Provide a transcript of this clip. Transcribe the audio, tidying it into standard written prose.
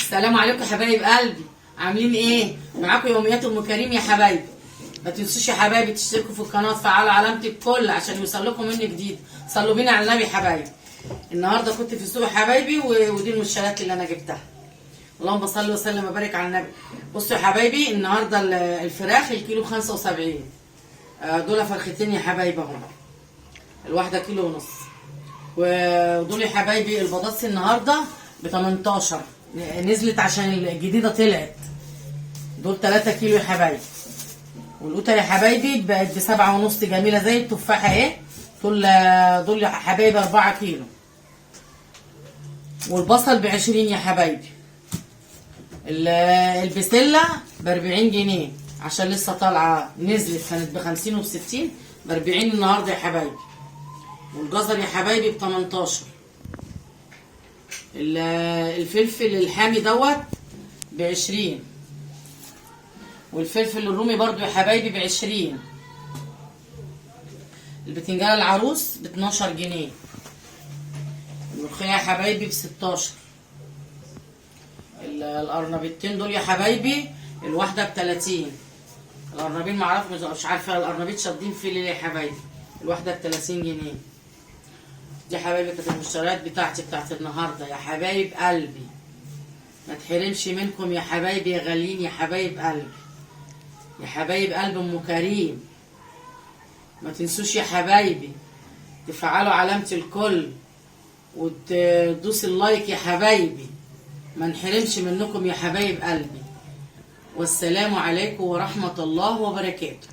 السلام عليكم يا حبايب قلبي، عاملين ايه؟ معاكم يوميات ام كريم يا حبايبي. ما تنسوش يا حبايبي تشتركوا في القناه وتفعلوا علامه الكل عشان يوصلكم مني جديد. صلوا بينا على النبي يا حبايبي. النهارده كنت في السوق يا حبايبي ودي المنشالات اللي انا جبتها. اللهم صل وسلم وبارك على النبي. بصوا يا حبايبي، النهارده الفراخ الكيلو ب75. دول فرختين يا حبايبي اهو، الواحده كيلو ونص. ودول يا حبايبي البطاطس النهارده ب18، نزلت عشان الجديده طلعت. دول 3 كيلو يا حبايبي. والقوطه يا حبايبي بقت ب7.5، جميله زي التفاحه اهي. دول يا حبايبي 4 كيلو. والبصل ب20 يا حبايبي. البسله ب40 جنيه عشان لسه طالعه، نزلت كانت ب50 وب60، ب40 النهارده يا حبايبي. والجزر يا حبايبي ب18. الفلفل الحامي دوت ب20. والفلفل الرومي برضو يا حبايبي ب20. البتنجان العروس ب12 جنيه. الملوخية يا حبايبي ب16. القرنبيطتين دول يا حبايبي الواحدة ب30. القرنبيط معرفش، مش عارفة القرنبيط شادين فيه ليه يا حبايبي. الواحدة ب30 جنيه. دي حبايبي كانت المشتريات بتاعتي بتاعت النهارده يا حبايب قلبي. ما تحرمش منكم يا حبايبي يا غاليين، يا حبايب قلبي، يا حبايب قلب ام كريم. ما تنسوش يا حبايبي تفعلوا علامة الكل وتدوس اللايك يا حبايبي. ما نحرمش منكم يا حبايب قلبي. والسلام عليكم ورحمة الله وبركاته.